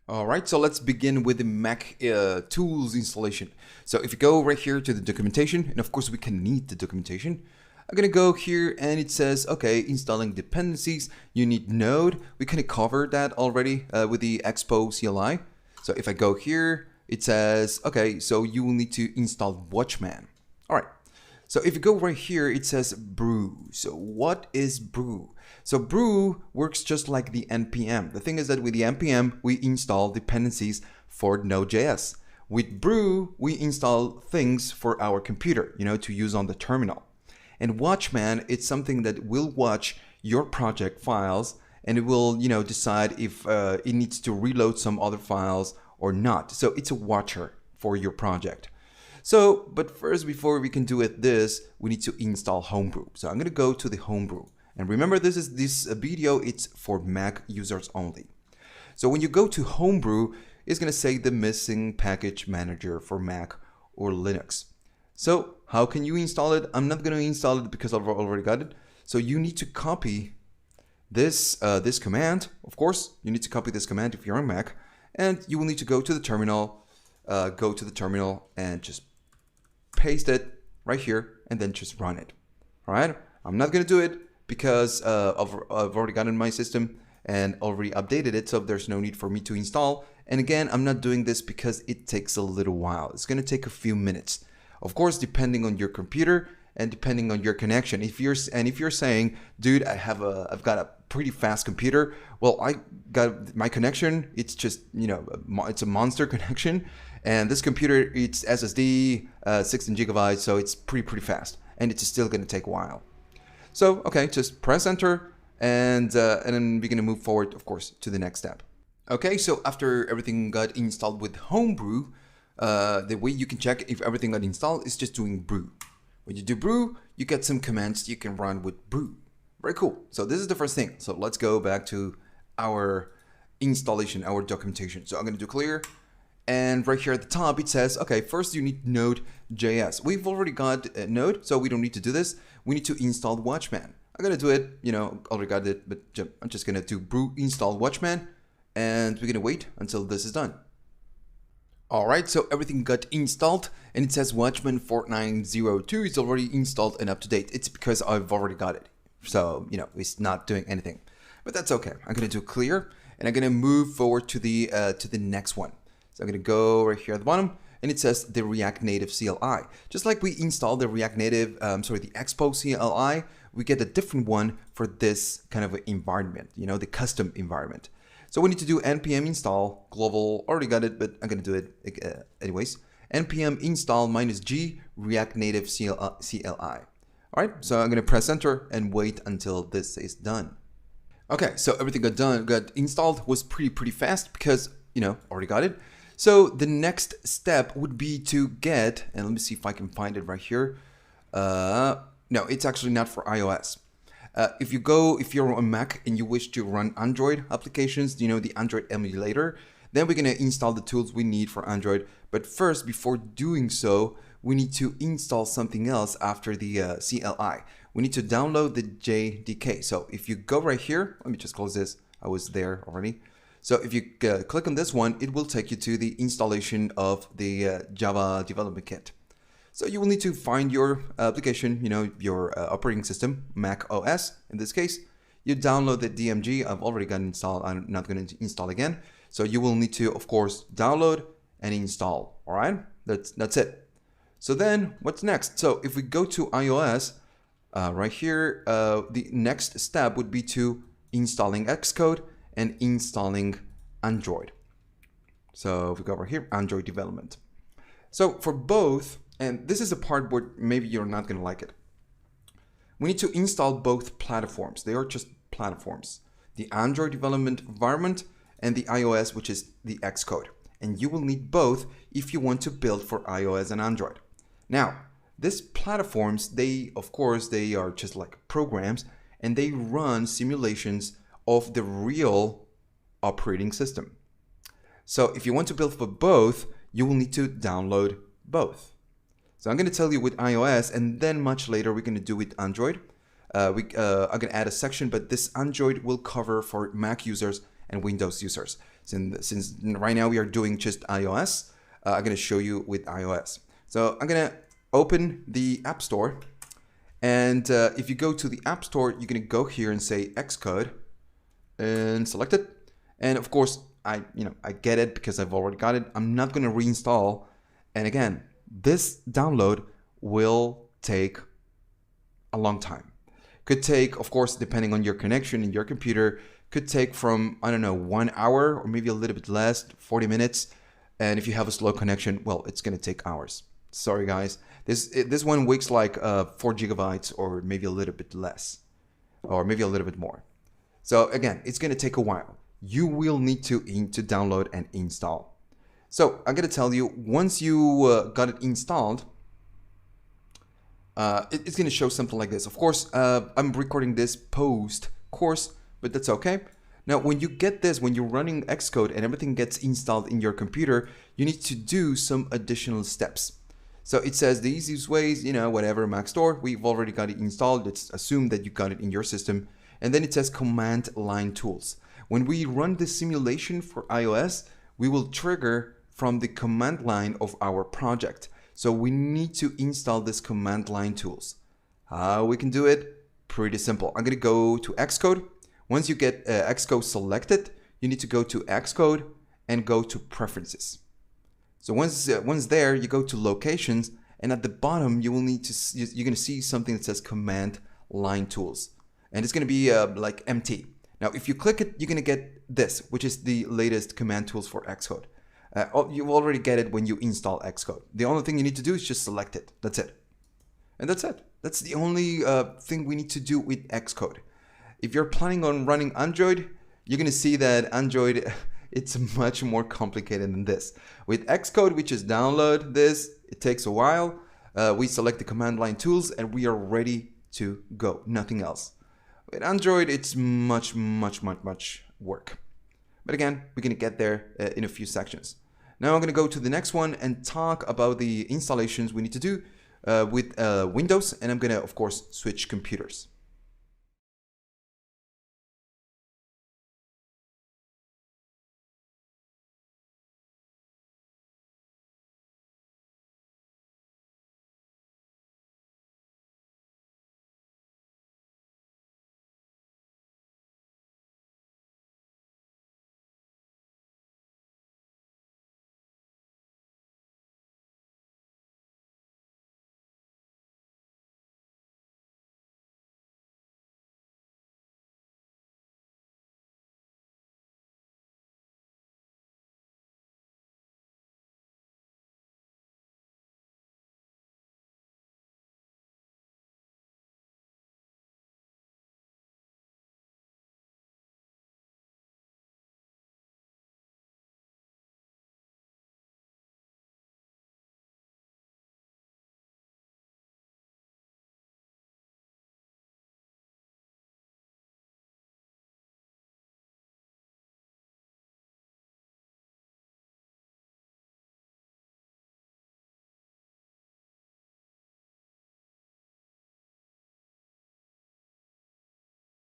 All right, so let's begin with the Mac tools installation. So if you go right here to the documentation, and of course we can need the documentation, I'm gonna go here and it says, okay, installing dependencies, you need Node. We kind of covered that already with the Expo CLI. So if I go here, it says, okay, so you will need to install Watchman. All right, so if you go right here, it says brew. So what is brew? So brew works just like the npm. The thing is that with the npm, we install dependencies for Node.js. With brew, we install things for our computer, to use on the terminal. And Watchman, it's something that will watch your project files and it will, decide if it needs to reload some other files or not. So it's a watcher for your project. So, but first, before we can do this, we need to install Homebrew. So I'm going to go to the Homebrew. And remember, this video, it's for Mac users only. So when you go to Homebrew, it's going to say the missing package manager for Mac or Linux. So how can you install it? I'm not going to install it because I've already got it. So you need to copy this command. Of course, you need to copy this command if you're on Mac. And you will need to go to the terminal, and just paste it right here and then just run it. All right. I'm not going to do it because I've already got it in my system and already updated it. So there's no need for me to install. And again, I'm not doing this because it takes a little while. It's going to take a few minutes. Of course, depending on your computer and depending on your connection. If you're saying, dude, I've got a pretty fast computer. Well, I got my connection. It's just, it's a monster connection. And this computer, it's SSD, 16 gigabytes. So it's pretty fast. And it's still going to take a while. So, okay, just press enter. And then we're going to move forward, of course, to the next step. Okay, so after everything got installed with Homebrew, the way you can check if everything got installed is just doing brew. When you do brew, you get some commands you can run with brew. Very cool. So this is the first thing. So let's go back to our installation, our documentation. So I'm going to do clear. And right here at the top, it says, okay, first you need Node.js. We've already got Node, so we don't need to do this. We need to install Watchman. I'm going to do it, already got it, but I'm just going to do brew install Watchman. And we're going to wait until this is done. All right, so everything got installed and it says Watchman 4902 is already installed and up to date. It's because I've already got it. So, it's not doing anything, but that's okay. I'm going to do clear and I'm going to move forward to the next one. So I'm going to go right here at the bottom and it says the React Native CLI. Just like we installed the React Native, the Expo CLI, we get a different one for this kind of environment, the custom environment. So we need to do npm install global, already got it, but I'm going to do it anyways. npm install -g React Native CLI. All right, so I'm going to press enter and wait until this is done. Okay, so everything got installed, was pretty fast because, already got it. So the next step would be to get, and let me see if I can find it right here. No, it's actually not for iOS. If you're on Mac and you wish to run Android applications, the Android emulator, then we're going to install the tools we need for Android. But first, before doing so, we need to install something else after the CLI. We need to download the JDK. So if you go right here, let me just close this. I was there already. So if you click on this one, it will take you to the installation of the Java development kit. So you will need to find your application, your operating system, Mac OS in this case. You download the DMG. I've already got it installed. I'm not going to install again. So you will need to, of course, download and install. All right, that's it. So then what's next? So if we go to iOS, right here, the next step would be to installing Xcode and installing Android. So if we go over here, Android development. So for both, and this is a part where maybe you're not going to like it. We need to install both platforms. They are just platforms. The Android development environment and the iOS, which is the Xcode. And you will need both if you want to build for iOS and Android. Now, these platforms, of course, they are just like programs and they run simulations of the real operating system. So if you want to build for both, you will need to download both. So I'm going to tell you with iOS, and then much later we're going to do with Android. I'm going to add a section, but this Android will cover for Mac users and Windows users. Since right now we are doing just iOS, I'm going to show you with iOS. So I'm going to open the App Store, and if you go to the App Store, you're going to go here and say Xcode and select it. And of course, I get it because I've already got it. I'm not going to reinstall. And again, this download will take a long time. Could take, of course, depending on your connection in your computer, could take from, I don't know, 1 hour or maybe a little bit less, 40 minutes. And if you have a slow connection, well, it's going to take hours. Sorry, guys. This one weighs like 4 gigabytes or maybe a little bit less or maybe a little bit more. So again, it's going to take a while. You will need to download and install. So I'm going to tell you, once you got it installed, it's going to show something like this. Of course, I'm recording this post course, but that's okay. Now, when you get this, when you're running Xcode and everything gets installed in your computer, you need to do some additional steps. So it says the easiest ways, whatever, Mac Store, we've already got it installed. Let's assume that you got it in your system. And then it says command line tools. When we run the simulation for iOS, we will trigger from the command line of our project. So we need to install this command line tools. How we can do it? Pretty simple. I'm going to go to Xcode. Once you get Xcode selected, you need to go to Xcode and go to Preferences. So once there, you go to Locations, and at the bottom, you're going to see something that says Command Line Tools, and it's going to be like empty. Now, if you click it, you're going to get this, which is the latest command tools for Xcode. You already get it when you install Xcode. The only thing you need to do is just select it. That's it. And that's it. That's the only thing we need to do with Xcode. If you're planning on running Android, you're going to see that Android, it's much more complicated than this. With Xcode, we just download this. It takes a while. We select the command line tools and we are ready to go. Nothing else. With Android, it's much work. But again, we're going to get there in a few sections. Now I'm going to go to the next one and talk about the installations we need to do with Windows. And I'm going to, of course, switch computers.